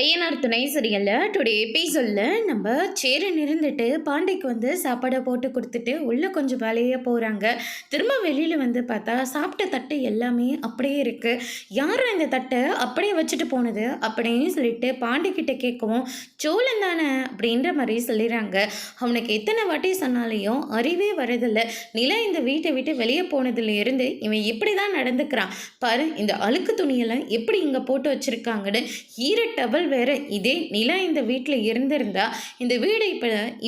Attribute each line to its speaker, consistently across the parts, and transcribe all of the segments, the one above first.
Speaker 1: ஐயனார் துணை சீரியலில் டுடே எபிசோடில் நம்ம சேரன் இருந்துட்டு பாண்டிக்கு வந்து சாப்பாடை போட்டு கொடுத்துட்டு உள்ளே கொஞ்சம் வேலையாக போகிறாங்க. திரும்ப வெளியில் வந்து பார்த்தா சாப்பிட்ட தட்டு எல்லாமே அப்படியே இருக்குது. யாரும் இந்த தட்டை அப்படியே வச்சுட்டு போனது அப்படின்னு சொல்லிட்டு பாண்டிக்கிட்ட கேட்கவும், சோழன் தானே அப்படின்ற மாதிரி சொல்லிடுறாங்க. அவனுக்கு எத்தனை வாட்டி சொன்னாலையும் அறிவே வரதில்லை. நிலா இந்த வீட்டை விட்டு வெளியே போனதுலேருந்து இவன் இப்படி தான் நடந்துக்கிறான் பாரு. இந்த அழுக்கு துணியெல்லாம் எப்படி இங்கே போட்டு வச்சுருக்காங்கன்னு ஈர டபுள் வேற. இதே நிலா இந்த வீட்டில் இருந்திருந்தா இந்த வீடு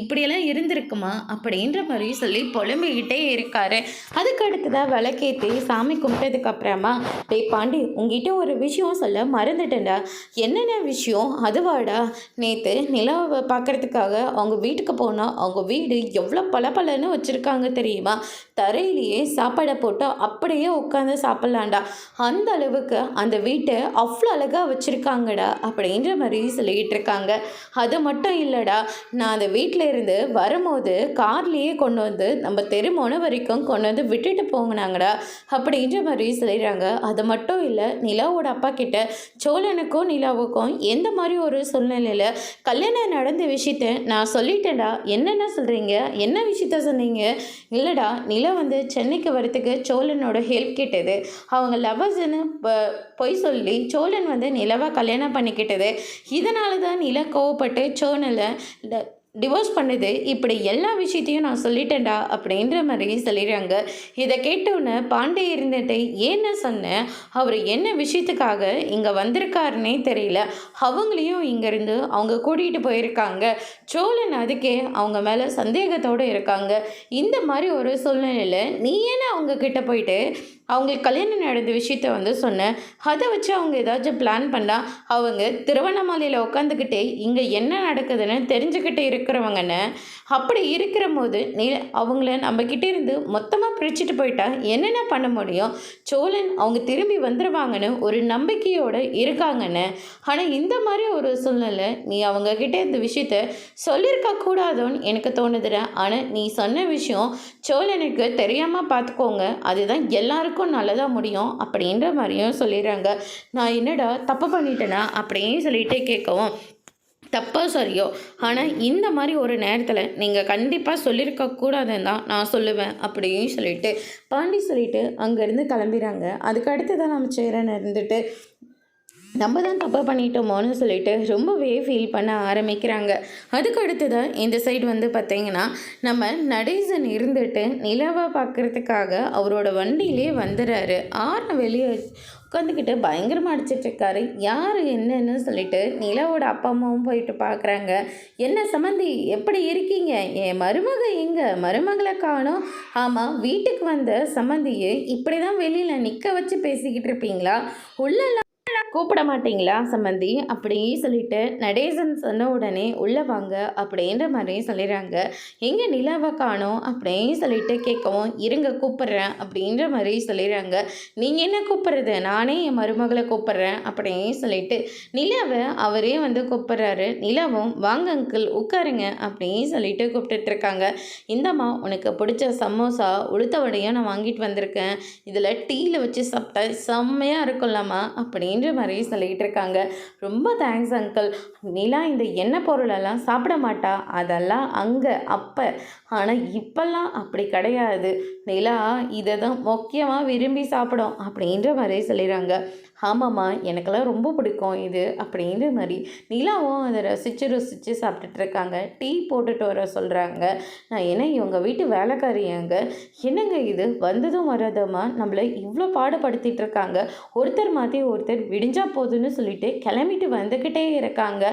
Speaker 1: இப்படியெல்லாம் இருந்திருக்குமா அப்படின்ற மாதிரி சொல்லி புலம்பிக்கிட்டே இருக்காரு. அதுக்கு அடுத்ததான் விளக்கேற்றி சாமி கும்பிட்டதுக்கு அப்புறமா, டே பாண்டி, உங்ககிட்ட ஒரு விஷயம் சொல்ல மறந்துட்டேன்டா. என்னென்ன விஷயம்? அதுவாடா, நேற்று நிலாவை பார்க்கறதுக்காக அவங்க வீட்டுக்கு போனால் அவங்க வீடு எவ்வளோ பளபளன்னு வச்சுருக்காங்க தெரியுமா? தரையிலேயே சாப்பாடை போட்டு அப்படியே உட்காந்து சாப்பிட்லாண்டா. அந்த அளவுக்கு அந்த வீட்டை அவ்வளோ அழகாக வச்சுருக்காங்கடா அப்படின்ற மாதிரி சொல்லிக்கிட்டு இருக்காங்க. அது மட்டும் இல்லைடா, நான் அந்த வீட்டில் இருந்து வரும்போது கார்லேயே கொண்டு வந்து நம்ம தெருமோன வரைக்கும் கொண்டு வந்து விட்டுட்டு போங்கனாங்கடா அப்படின்ற மாதிரி சொல்லிடுறாங்க. அது மட்டும் இல்லை, நிலாவோட அப்பா கிட்ட சோழனுக்கும் நிலாவுக்கும் எந்த மாதிரி ஒரு சூழ்நிலையில் கல்யாணம் நடந்த விஷயத்த நான் சொல்லிட்டேன்டா. என்னென்ன சொல்கிறீங்க? என்ன விஷயத்த சொன்னீங்க? இல்லைடா, நிலா வந்து சென்னைக்கு வரத்துக்கு சோழனோட ஹெல்ப் கேட்டது. அவங்க லவர்ஸ்ன்னு பொய் சொல்லி சோழன் வந்து நிலவை கல்யாணம் பண்ணிக்கிட்டது. இதனால தான் நிலா கோவப்பட்டு சோழனை டிவோர்ஸ் பண்ணுது. இப்படி எல்லா விஷயத்தையும் நான் சொல்லிட்டேன்டா அப்படின்ற மாதிரி சொல்லிடுறாங்க. இதை கேட்டோன்னே பாண்டே இருந்துட்டு, ஏன்னு சொன்னேன், அவர் என்ன விஷயத்துக்காக இங்கே வந்திருக்காருன்னே தெரியல. அவங்களையும் இங்கேருந்து அவங்க கூட்டிகிட்டு போயிருக்காங்க. சோழன் அதுக்கே அவங்க மேலே சந்தேகத்தோடு இருக்காங்க. இந்த மாதிரி ஒரு சூழ்நிலையில் நீ ஏன்னா அவங்க கிட்ட போயிட்டு அவங்களுக்கு கல்யாணம் நடந்த விஷயத்த வந்து சொன்னேன். அதை வச்சு அவங்க ஏதாச்சும் பிளான் பண்ணால் அவங்க திருவண்ணாமலையில் உட்காந்துக்கிட்டே இங்கே என்ன நடக்குதுன்னு தெரிஞ்சுக்கிட்டு இருக்கிறவங்கன்னு. அப்படி இருக்கிற போது நீ அவங்கள நம்மக்கிட்ட இருந்து மொத்தமாக பிரிச்சுட்டு போயிட்டா என்னென்ன பண்ண முடியும்? சோழன் அவங்க திரும்பி வந்துடுவாங்கன்னு ஒரு நம்பிக்கையோடு இருக்காங்கன்னு. ஆனால் இந்த மாதிரி ஒரு சூழ்நிலை நீ அவங்கக்கிட்ட இந்த விஷயத்த சொல்லியிருக்க கூடாதோன்னு எனக்கு தோணுதுடா. ஆனால் நீ சொன்ன விஷயம் சோழனுக்கு தெரியாமல் பார்த்துக்கோங்க, அதுதான் எல்லாருக்கும் நல்லதாக முடியும் அப்படின்ற மாதிரியும் சொல்லிடுறாங்க. நான் என்னடா தப்பு பண்ணிட்டேனா அப்படின்னு சொல்லிட்டு கேட்கவும், தப்போ சரியோ, ஆனால் இந்த மாதிரி ஒரு நேரத்தில் நீங்கள் கண்டிப்பாக சொல்லியிருக்கக்கூடாதுன்னு தான் நான் சொல்லுவேன் அப்படின்னு சொல்லிட்டு பாண்டி சொல்லிட்டு அங்கேருந்து கிளம்பிடுறாங்க. அதுக்கு அடுத்து தான் நம்ம சேரன் இருந்துட்டு நம்ம தான் தப்பாக பண்ணிட்டோமோன்னு சொல்லிட்டு ரொம்பவே ஃபீல் பண்ண ஆரம்பிக்கிறாங்க. அதுக்கு அடுத்து தான் இந்த சைடு வந்து பார்த்திங்கன்னா, நம்ம நடேசன் இருந்துட்டு நிலாவை பார்க்குறதுக்காக அவரோட வண்டியிலே வந்துடுறாரு. வெளியே உட்காந்துக்கிட்டு பயங்கரமாக அடிச்சிட்ருக்காரு. யார் என்னன்னு சொல்லிட்டு நிலாவோட அப்பா அம்மாவும் போயிட்டு பார்க்குறாங்க. என்ன சம்மந்தி, எப்படி இருக்கீங்க? என் மருமக எங்கே? மருமகளை காணோம். ஆமாம், வீட்டுக்கு வந்த சம்மந்தியை இப்படி தான் வெளியில் நிற்க வச்சு பேசிக்கிட்டு இருப்பீங்களா? உள்ளெல்லாம் கூப்பிட மாட்டீங்களா சம்மந்தி அப்படின்னு சொல்லிட்டு நடேசன் சொன்ன உடனே உள்ளே வாங்க அப்படின்ற மாதிரி சொல்லிடுறாங்க. எங்கே நிலாவை காணோம் அப்படின்னு சொல்லிட்டு கேட்கவும், இருங்க கூப்பிட்றேன் அப்படின்ற மாதிரி சொல்லிடுறாங்க. நீங்கள் என்ன கூப்பிட்றது? நானே என் மருமகளை கூப்பிட்றேன் அப்படின்னு சொல்லிட்டு நிலாவை அவரே வந்து கூப்பிட்றாரு. நிலாவும் வாங்க அங்கிள் உட்காருங்க அப்படின்னு சொல்லிட்டு கூப்பிட்டுட்ருக்காங்க. இந்தம்மா, உனக்கு பிடிச்ச சமோசா உளுத்த வடையும் நான் வாங்கிட்டு வந்திருக்கேன். இதில் டீயில் வச்சு சாப்பிட்டா செம்மையாக இருக்கும்லம்மா அப்படின்ற மாதிரி சொல்லிகிட்டு இருக்காங்க. ரொம்ப தேங்க்ஸ் அங்கிள். நிலா இந்த எண்ணெய் பொருளெல்லாம் சாப்பிட மாட்டா, அதெல்லாம் அங்கே அப்போ. ஆனால் இப்போல்லாம் அப்படி கிடையாது. நிலா இதை தான் முக்கியமாக விரும்பி சாப்பிடும் அப்படின்ற மாதிரி சொல்லிடுறாங்க. ஆமாம்மா, எனக்கெல்லாம் ரொம்ப பிடிக்கும் இது அப்படின்ற மாதிரி நிலாவும் அதை ருசித்து சாப்பிட்டுட்டு இருக்காங்க. டீ போட்டுட்டு வர சொல்கிறாங்க. நான் என்ன இவங்க வீட்டு வேலைக்காரியாங்க? என்னங்க இது வந்ததும் வராதம்மா நம்மளை இவ்வளோ பாடுபடுத்திட்டு இருக்காங்க. ஒருத்தர் மாற்றி ஒருத்தர் விடிஞ்சா போதுன்னு சொல்லிட்டு கிளம்பிட்டு வந்துக்கிட்டே இருக்காங்க.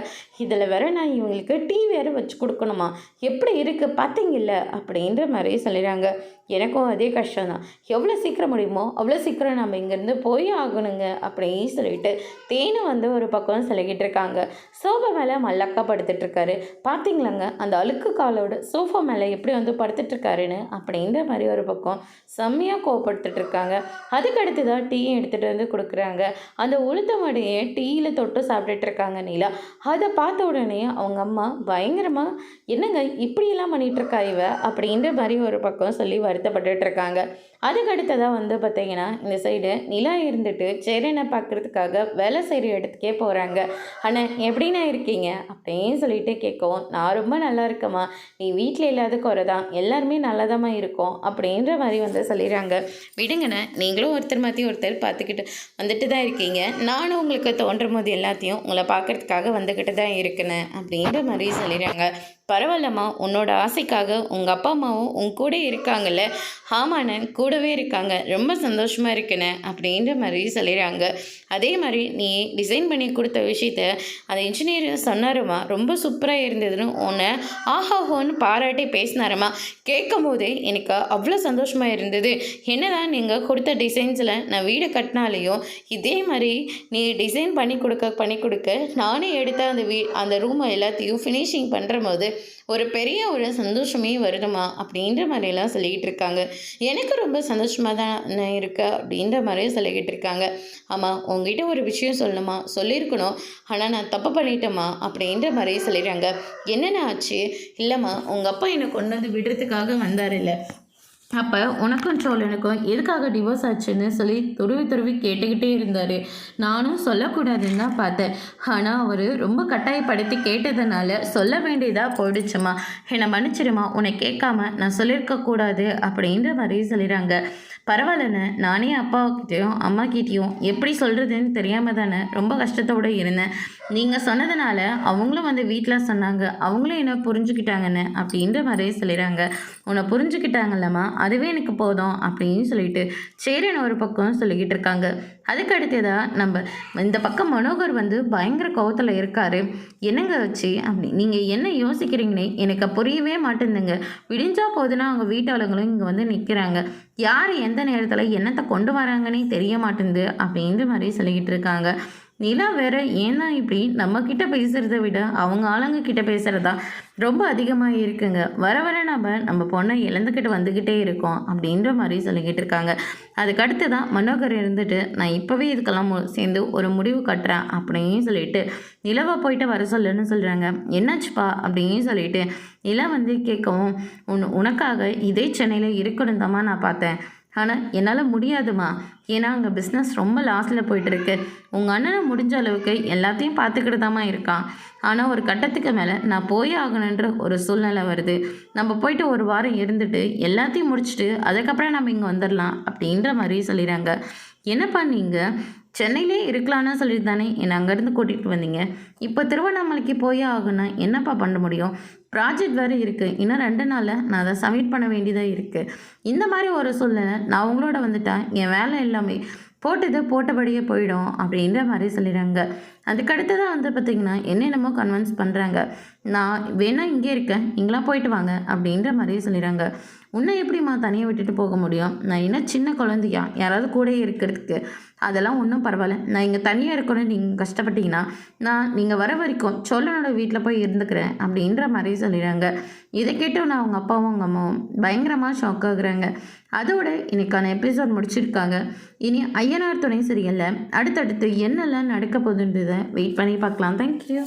Speaker 1: இதில் வேற நான் இவங்களுக்கு டீ வேறு வச்சு கொடுக்கணுமா? எப்படி இருக்குது பார்த்தீங்கல்ல அப்படின்ற மாதிரி சொல்லிடுறாங்க. எனக்கும் அதே கஷ்டம்தான். எவ்வளோ சீக்கிரம் முடியுமோ அவ்வளோ சீக்கிரம் நம்ம இங்கேருந்து போய் ஆகணுங்க அப்படின்னு சொல்லிட்டு தேனு வந்து ஒரு பக்கம் சொல்லிக்கிட்டு இருக்காங்க. சோஃபா மேலே மல்லக்கா படுத்துட்ருக்காரு. பார்த்தீங்களாங்க அந்த அழுக்கு காலோட சோஃபா மேலே எப்படி வந்து படுத்துட்ருக்காருன்னு அப்படின்ற மாதிரி ஒரு பக்கம் செம்மையாக கோவப்படுத்திட்டு இருக்காங்க. அதுக்கு அடுத்து தான் டீயும் எடுத்துகிட்டு வந்து கொடுக்குறாங்க. அந்த உளுத்த உளுத்த வடையை டீயில் தொட்டு சாப்பிட்டுட்டு இருக்காங்க நிலா. அதை பார்த்த உடனே அவங்க அம்மா பயங்கரமாக, என்னங்க இப்படியெல்லாம் பண்ணிட்டு இருக்கா இவ அப்படின்ற மாதிரி ஒரு பக்கம் சொல்லி வருத்தப்பட்டுட்டு இருக்காங்க. அதுக்கு அடுத்ததாக வந்து பார்த்தீங்கன்னா இந்த சைடு நிலா இருந்துட்டு சேரனை பார்க்குறதுக்காக வேலை செய்கிற இடத்துக்கே போகிறாங்க. ஆனால் எப்படிண்ணா இருக்கீங்க அப்படின்னு சொல்லிட்டு கேட்கவும், நான் ரொம்ப நல்லா இருக்கேம்மா, நீ வீட்டில் இல்லாத குறை தான், எல்லாருமே நல்லதாம்மா இருக்கோம் அப்படின்ற மாதிரி வந்து சொல்லிடுறாங்க. விடுங்கண்ணே, நீங்களும் ஒருத்தர் மாற்றி ஒருத்தர் பார்த்துக்கிட்டு வந்துட்டு தான் இருக்கீங்க, நானும் உங்களுக்கு தோன்றும் போது எல்லாத்தையும் உங்களை பார்க்குறதுக்காக வந்துக்கிட்டு தான் இருக்குன்னு அப்படின்ற மாதிரி சொல்லிடுறாங்க. பரவாயில்லம்மா, உன்னோட ஆசைக்காக உங்கள் அப்பா அம்மாவும் உன் கூட இருக்காங்கல்ல. ஆமாண்ணே, கூடவே இருக்காங்க, ரொம்ப சந்தோஷமாக இருக்குண்ணே அப்படின்ற மாதிரி சொல்லிடுறாங்க. அதே மாதிரி நீ டிசைன் பண்ணி கொடுத்த விஷயத்த அந்த இன்ஜினியர் சொன்னாருமா, ரொம்ப சூப்பராக இருந்ததுன்னு உன்னை ஆஹாஹோன்னு பாராட்டி பேசினாரம்மா. கேட்கும் போதே எனக்கு அவ்வளோ சந்தோஷமாக இருந்தது. என்னதான் நீங்கள் கொடுத்த டிசைன்ஸில் நான் வீடு கட்டினாலையும் இதே மாதிரி நீ டிசைன் பண்ணி கொடுக்க நானே எடுத்த அந்த ரூமை எல்லாத்தையும் ஃபினிஷிங் பண்ணுற போது ஒரு பெரிய ஒரு சந்தோஷமே வருதுமா அப்படின்ற மாதிரிலாம் சொல்லிக்கிட்டு இருக்காங்க. எனக்கு ரொம்ப சந்தோஷமாக தான் இருக்கு அப்படின்ற மாதிரி சொல்லிக்கிட்டு இருக்காங்க. ஆமாம், உங்ககிட்ட ஒரு விஷயம் சொல்லணுமா, சொல்லியிருக்கணும், ஆனால் நான் தப்பு பண்ணிட்டேம்மா அப்படின்ற மாதிரி சொல்லிடுறாங்க. என்னென்ன ஆச்சு? இல்லைம்மா, உங்கள் அப்பா என்னை கொண்டு வந்து விடுறதுக்காக வந்தார் இல்லை, அப்போ உனக்கும் சோழனுக்கும் எதுக்காக டிவோர்ஸ் ஆச்சுன்னு சொல்லி துருவி கேட்டுக்கிட்டே இருந்தார். நானும் சொல்லக்கூடாதுன்னு தான் பார்த்தேன், ஆனால் அவர் ரொம்ப கட்டாயப்படுத்தி கேட்டதுனால சொல்ல வேண்டியதாக போயிடுச்சுமா, என்னை மன்னிச்சிடுமா, உன்னை கேட்காம நான் சொல்லியிருக்கக்கூடாது அப்படின்ற மாதிரி சொல்லிடுறாங்க. பரவாயில்லண்ணே, நானே அப்பாக்கிட்டேயும் அம்மாக்கிட்டேயும் எப்படி சொல்கிறதுன்னு தெரியாமல் தானே ரொம்ப கஷ்டத்தோடு இருந்தேன். நீங்கள் சொன்னதுனால அவங்களும் வந்து வீட்டில் சொன்னாங்க, அவங்களும் என்ன புரிஞ்சுக்கிட்டாங்கண்ணே அப்படின்ற மாதிரி சொல்லிடுறாங்க. உன்னை புரிஞ்சுக்கிட்டாங்கல்லம்மா, அதுவே எனக்கு போதும் அப்படின்னு சொல்லிட்டு சேரன் ஒரு பக்கம் சொல்லிக்கிட்டு இருக்காங்க. அதுக்கு அடுத்ததாக நம்ம இந்த பக்கம் மனோகர் வந்து பயங்கர கோவத்தில் இருக்கார். என்னங்க வச்சு அப்படி நீங்கள் என்ன யோசிக்கிறீங்கன்னே எனக்கு புரியவே மாட்டேங்குதுங்க. விடிஞ்சா போதுன்னா அவங்க வீட்டாளங்களும் இங்கே வந்து நிற்கிறாங்க, யார் எந்த நேரத்தில் என்னத்தை கொண்டு வராங்கன்னே தெரிய மாட்டேங்குது அப்படின்ற மாதிரி சொல்லிக்கிட்டு இருக்காங்க. நிலா வேற ஏன்னா இப்படி நம்மக்கிட்ட பேசுகிறத விட அவங்க ஆளுங்க கிட்ட பேசுகிறதா ரொம்ப அதிகமாக இருக்குங்க. வர வர நம்ம பொண்ணை இழந்துக்கிட்டு வந்துக்கிட்டே இருக்கோம் அப்படின்ற மாதிரி சொல்லிக்கிட்டு இருக்காங்க. அதுக்கடுத்து தான் மனோகர் இருந்துட்டு, நான் இப்போவே இதுக்கெல்லாம் சேர்ந்து ஒரு முடிவு கட்டுறேன் அப்படின்னு சொல்லிட்டு நிலவை போயிட்டு வர சொல்லுன்னு சொல்கிறாங்க. என்னாச்சுப்பா அப்படின்னு சொல்லிட்டு நிலா வந்து கேட்கவும், உனக்காக இதே சென்னையில் இருக்கணும் தாம்மா நான் பார்த்தேன், ஆனால் என்னால் முடியாதுமா, ஏன்னா அங்கே பிஸ்னஸ் ரொம்ப லாஸில் போயிட்டுருக்கு. உங்கள் அண்ணனை முடிஞ்ச அளவுக்கு எல்லாத்தையும் பார்த்துக்கிட்டு இருக்கான், ஆனால் ஒரு கட்டத்துக்கு மேலே நான் போய் ஆகணுன்ற ஒரு சூழ்நிலை வருது. நம்ம போயிட்டு ஒரு வாரம் இருந்துட்டு எல்லாத்தையும் முடிச்சுட்டு அதுக்கப்புறம் நம்ம இங்கே வந்துடலாம் அப்படின்ற மாதிரி சொல்லிடுறாங்க. என்னப்பா நீங்கள் சென்னையிலே இருக்கலான்னு சொல்லிட்டு தானே என்னை அங்கேருந்து கூட்டிகிட்டு வந்தீங்க, இப்போ திருவண்ணாமலைக்கு போய் ஆகுனா என்னப்பா பண்ண முடியும்? ப்ராஜெக்ட் வேறு இருக்குது, இன்னும் 2 நாளில் நான் அதை சப்மிட் பண்ண வேண்டியதாக இருக்குது. இந்த மாதிரி ஒரு சூழ்நிலை நான் உங்களோட வந்துட்டேன், என் வேலை எல்லாமே போட்டபடியே போயிடும் அப்படின்ற மாதிரி சொல்லிடுறாங்க. அதுக்கடுத்து தான் வந்து பார்த்திங்கன்னா என்னென்னமோ கன்வின்ஸ் பண்ணுறாங்க. நான் வேணால் இங்கே இருக்கேன், இங்கெல்லாம் போயிட்டு வாங்க அப்படின்ற மாதிரி சொல்லிடுறாங்க. உன்னை எப்படிம்மா தனியாக விட்டுட்டு போக முடியும்? நான் என்ன சின்ன குழந்தையா, யாராவது கூட இருக்கிறதுக்கு? அதெல்லாம் ஒன்றும் பரவாயில்ல, நான் இங்கே தனியாக இருக்கணும்னு நீங்கள் கஷ்டப்பட்டீங்கன்னா நீங்கள் வர வரைக்கும் சோழனோட வீட்டில் போய் இருந்துக்கிறேன் அப்படின்ற மாதிரி சொல்லிடுறாங்க. இதை கேட்டு நான் அவங்க அப்பாவும் அவங்க அம்மாவும் பயங்கரமாக ஷாக் ஆகுறாங்க. அதோட இன்னைக்கான எபிசோட் முடிச்சிருக்காங்க. இனி ஐயனார் துணை சீரியல்ல அடுத்தடுத்து என்னெல்லாம் நடக்க போகுதுன்றதை வெயிட் பண்ணி பார்க்கலாம். தேங்க்யூ.